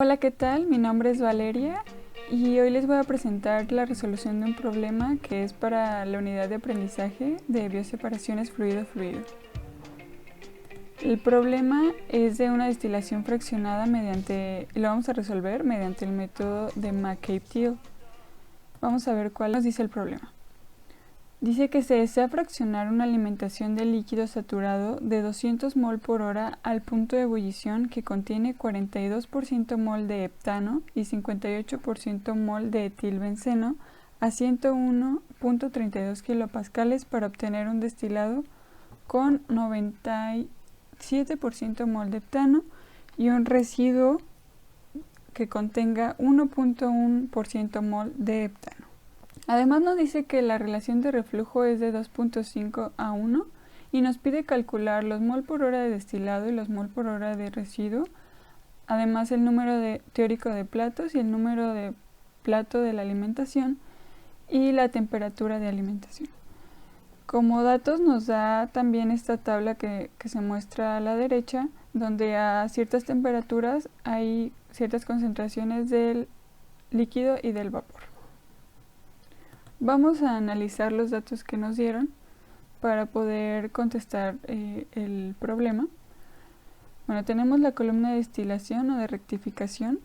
Hola, ¿qué tal? Mi nombre es Valeria y hoy les voy a presentar la resolución de un problema que es para la unidad de aprendizaje de bioseparaciones fluido-fluido. El problema es de una destilación fraccionada lo vamos a resolver mediante el método de McCabe-Thiele. Vamos a ver cuál nos dice el problema. Dice que se desea fraccionar una alimentación de líquido saturado de 200 mol por hora al punto de ebullición que contiene 42% mol de heptano y 58% mol de etilbenceno a 101.32 kilopascales para obtener un destilado con 97% mol de heptano y un residuo que contenga 1.1% mol de heptano. Además nos dice que la relación de reflujo es de 2.5 a 1 y nos pide calcular los mol por hora de destilado y los mol por hora de residuo, además el número teórico de platos y el número de plato de la alimentación y la temperatura de alimentación. Como datos nos da también esta tabla que se muestra a la derecha, donde a ciertas temperaturas hay ciertas concentraciones del líquido y del vapor. Vamos a analizar los datos que nos dieron para poder contestar el problema. Bueno, tenemos la columna de destilación o de rectificación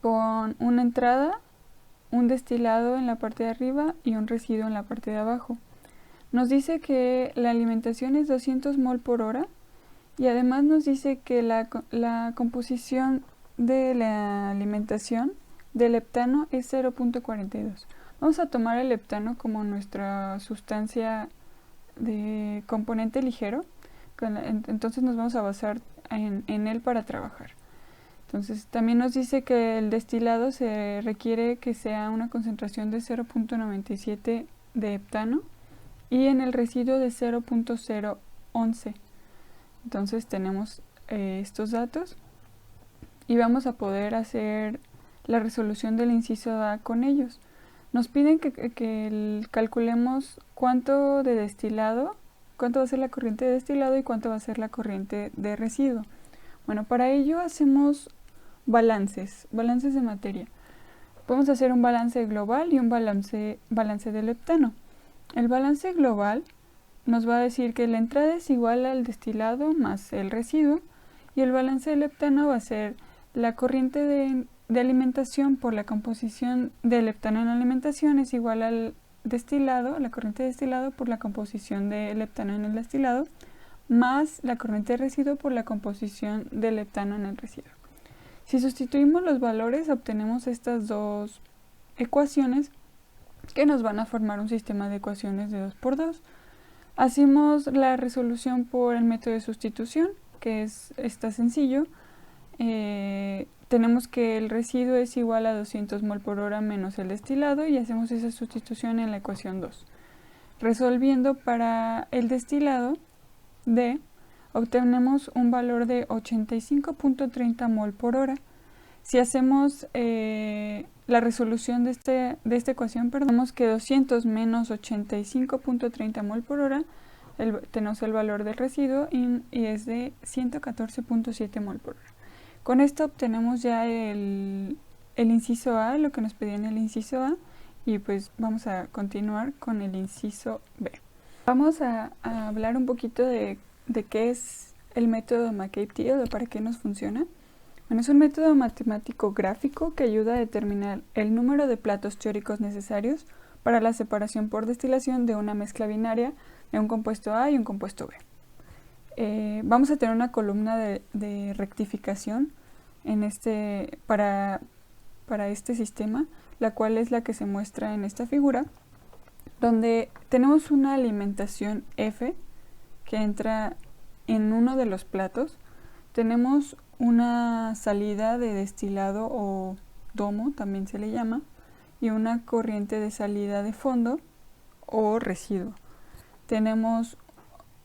con una entrada, un destilado en la parte de arriba y un residuo en la parte de abajo. Nos dice que la alimentación es 200 mol por hora y además nos dice que la composición de la alimentación del heptano es 0.42. Vamos a tomar el heptano como nuestra sustancia de componente ligero, entonces nos vamos a basar en él para trabajar. Entonces también nos dice que el destilado se requiere que sea una concentración de 0.97 de heptano y en el residuo de 0.011. Entonces tenemos estos datos y vamos a poder hacer la resolución del inciso A con ellos. Nos piden que calculemos cuánto de destilado, cuánto va a ser la corriente de destilado y cuánto va a ser la corriente de residuo. Bueno, para ello hacemos balances de materia. Podemos hacer un balance global y un balance del heptano. El balance global nos va a decir que la entrada es igual al destilado más el residuo y el balance del heptano va a ser la corriente de alimentación por la composición del heptano en la alimentación es igual al destilado, la corriente de destilado por la composición del heptano en el destilado, más la corriente de residuo por la composición del heptano en el residuo. Si sustituimos los valores, obtenemos estas dos ecuaciones que nos van a formar un sistema de ecuaciones de 2×2. Hacemos la resolución por el método de sustitución, que está sencillo. Tenemos que el residuo es igual a 200 mol por hora menos el destilado y hacemos esa sustitución en la ecuación 2. Resolviendo para el destilado D, obtenemos un valor de 85.30 mol por hora. Si hacemos la resolución de esta ecuación, tenemos que 200 menos 85.30 mol por hora, tenemos el valor del residuo y es de 114.7 mol por hora. Con esto obtenemos ya el inciso A, lo que nos pedían en el inciso A, y pues vamos a continuar con el inciso B. Vamos a hablar un poquito de qué es el método McCabe-Thiele o para qué nos funciona. Bueno, es un método matemático gráfico que ayuda a determinar el número de platos teóricos necesarios para la separación por destilación de una mezcla binaria de un compuesto A y un compuesto B. Vamos a tener una columna de rectificación para este sistema, la cual es la que se muestra en esta figura, donde tenemos una alimentación F que entra en uno de los platos. Tenemos una salida de destilado o domo, también se le llama, y una corriente de salida de fondo o residuo. Tenemos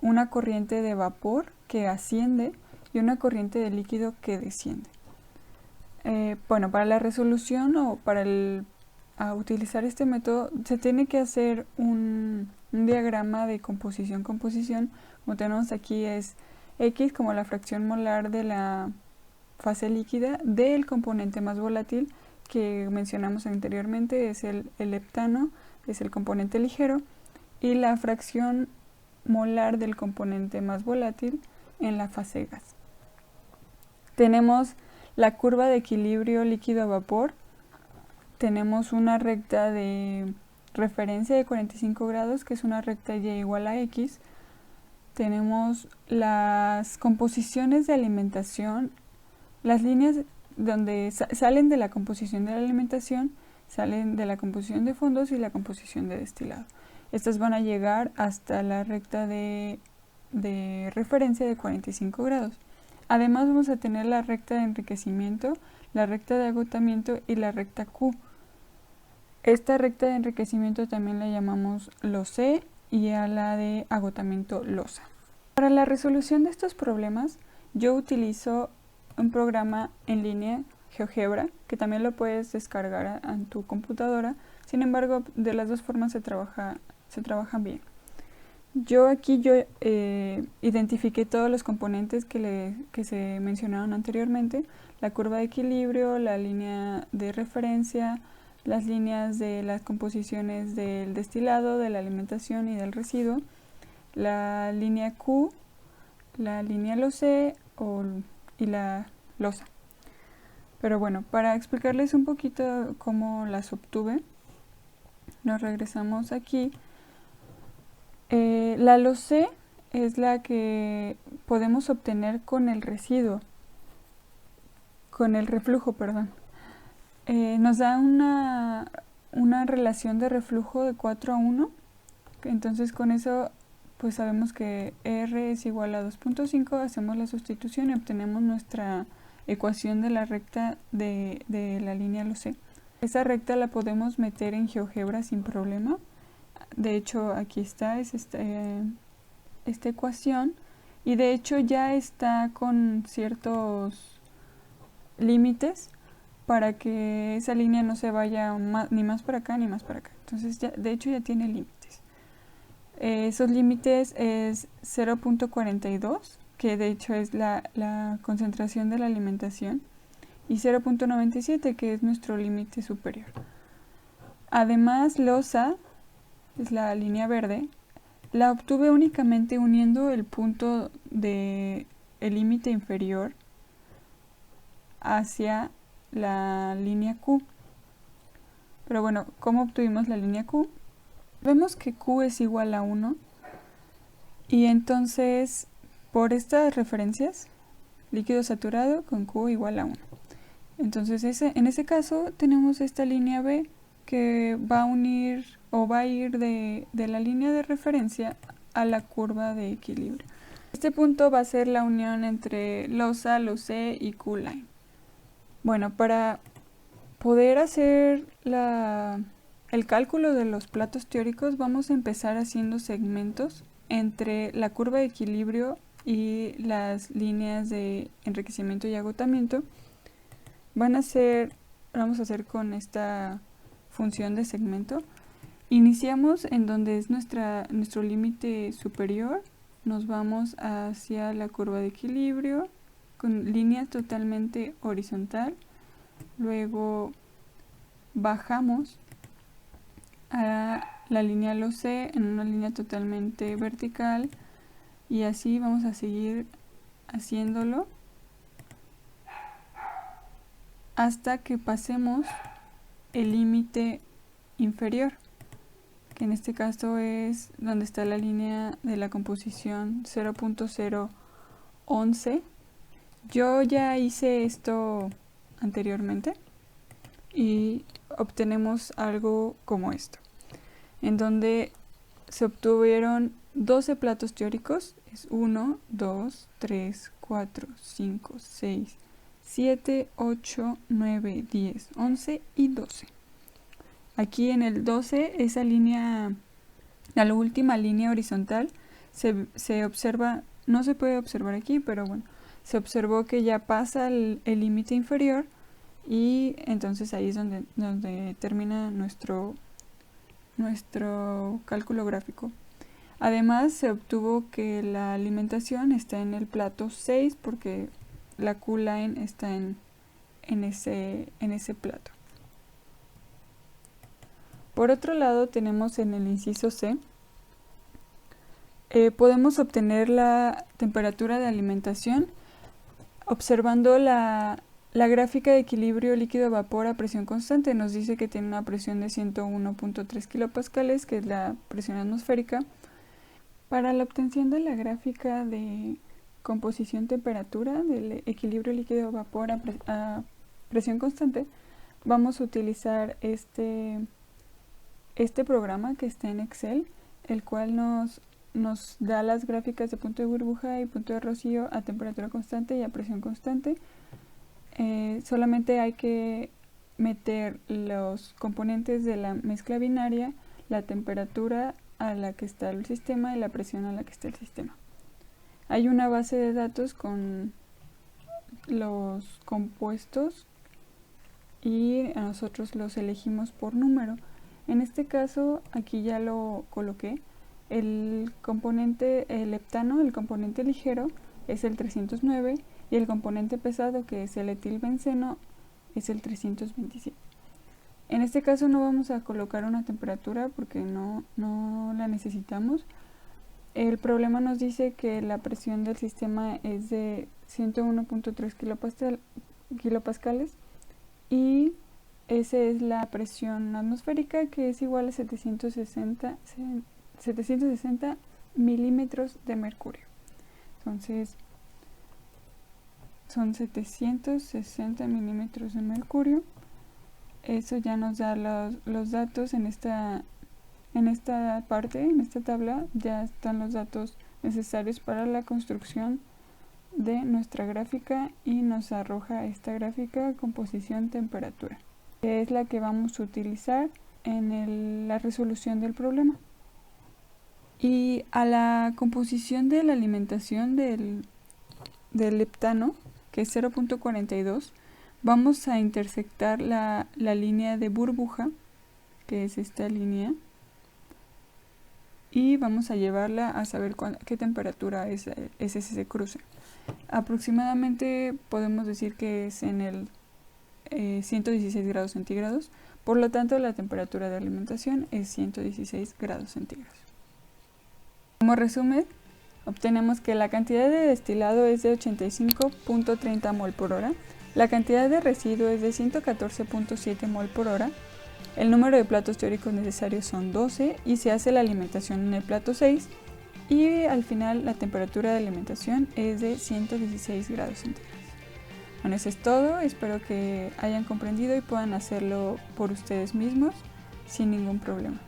una corriente de vapor que asciende y una corriente de líquido que desciende. Bueno, para la resolución o para utilizar este método se tiene que hacer un diagrama de composición. Como tenemos aquí es X como la fracción molar de la fase líquida del componente más volátil que mencionamos anteriormente, es el heptano, es el componente ligero, y la fracción molar del componente más volátil en la fase gas. Tenemos la curva de equilibrio líquido a vapor, tenemos una recta de referencia de 45 grados, que es una recta y igual a x. Tenemos las composiciones de alimentación, las líneas donde salen de la composición de la alimentación, salen de la composición de fondos y la composición de destilado. Estas van a llegar hasta la recta de referencia de 45 grados. Además vamos a tener la recta de enriquecimiento, la recta de agotamiento y la recta Q. Esta recta de enriquecimiento también la llamamos LOCE y a la de agotamiento LOSA. Para la resolución de estos problemas yo utilizo un programa en línea, GeoGebra, que también lo puedes descargar en tu computadora. Sin embargo, de las dos formas se trabajan bien. Yo identifiqué todos los componentes que se mencionaron anteriormente: la curva de equilibrio, la línea de referencia, las líneas de las composiciones del destilado, de la alimentación y del residuo, la línea Q, la línea LOCE y la LOSA. Pero bueno, para explicarles un poquito cómo las obtuve, nos regresamos aquí. La LOCE es la que podemos obtener con el residuo, con el reflujo, perdón. Nos da una relación de reflujo de 4:1, entonces con eso pues sabemos que R es igual a 2.5, hacemos la sustitución y obtenemos nuestra ecuación de la recta de la línea LOCE. Esa recta la podemos meter en GeoGebra sin problema. De hecho, aquí está, es esta ecuación, y de hecho ya está con ciertos límites para que esa línea no se vaya ni más para acá ni más para acá. Entonces de hecho ya tiene límites. Esos límites es 0.42, que de hecho es la concentración de la alimentación, y 0.97, que es nuestro límite superior. Además, LOSA, es la línea verde, la obtuve únicamente uniendo el punto del límite inferior hacia la línea Q. Pero bueno, ¿cómo obtuvimos la línea Q? Vemos que Q es igual a 1, y entonces por estas referencias, líquido saturado con Q igual a 1. Entonces en ese caso tenemos esta línea B que va a unir o va a ir de la línea de referencia a la curva de equilibrio. Este punto va a ser la unión entre LOSA, LOCE y Q-line. Bueno, para poder hacer el cálculo de los platos teóricos, vamos a empezar haciendo segmentos entre la curva de equilibrio y las líneas de enriquecimiento y agotamiento. Vamos a hacer con esta función de segmento. Iniciamos en donde es nuestro límite superior, nos vamos hacia la curva de equilibrio con línea totalmente horizontal, luego bajamos a la línea LOCE en una línea totalmente vertical, y así vamos a seguir haciéndolo hasta que pasemos el límite inferior, que en este caso es donde está la línea de la composición 0.011. Yo ya hice esto anteriormente y obtenemos algo como esto, en donde se obtuvieron 12 platos teóricos. Es 1, 2, 3, 4, 5, 6, 7, 8, 9, 10, 11 y 12. Aquí en el 12, esa línea, la última línea horizontal, se observa, no se puede observar aquí, pero bueno, se observó que ya pasa el límite inferior, y entonces ahí es donde termina nuestro cálculo gráfico. Además, se obtuvo que la alimentación está en el plato 6 porque la Q-line está en ese plato. Por otro lado, tenemos en el inciso C, podemos obtener la temperatura de alimentación observando la gráfica de equilibrio líquido-vapor a presión constante. Nos dice que tiene una presión de 101.3 kilopascales, que es la presión atmosférica. Para la obtención de la gráfica de composición-temperatura del equilibrio líquido-vapor a presión constante, vamos a utilizar este programa que está en Excel, el cual nos da las gráficas de punto de burbuja y punto de rocío a temperatura constante y a presión constante. Solamente hay que meter los componentes de la mezcla binaria, la temperatura a la que está el sistema y la presión a la que está el sistema. Hay una base de datos con los compuestos y nosotros los elegimos por número. En este caso, aquí ya lo coloqué. El heptano, el componente ligero, es el 309 y el componente pesado, que es el etilbenceno, es el 327. En este caso no vamos a colocar una temperatura porque no la necesitamos. El problema nos dice que la presión del sistema es de 101.3 kilopascales y esa es la presión atmosférica, que es igual a 760 milímetros de mercurio. Entonces son 760 milímetros de mercurio. Eso ya nos da los datos en esta parte, en esta tabla. Ya están los datos necesarios para la construcción de nuestra gráfica y nos arroja esta gráfica composición-temperatura, que es la que vamos a utilizar en la resolución del problema. Y a la composición de la alimentación del heptano, que es 0.42, vamos a intersectar la línea de burbuja, que es esta línea, y vamos a llevarla a saber qué temperatura es ese cruce. Aproximadamente podemos decir que es en el 116 grados centígrados, por lo tanto la temperatura de alimentación es 116 grados centígrados. Como resumen, obtenemos que la cantidad de destilado es de 85.30 mol por hora, la cantidad de residuo es de 114.7 mol por hora, el número de platos teóricos necesarios son 12 y se hace la alimentación en el plato 6, y al final la temperatura de alimentación es de 116 grados centígrados. Bueno, eso es todo. Espero que hayan comprendido y puedan hacerlo por ustedes mismos sin ningún problema.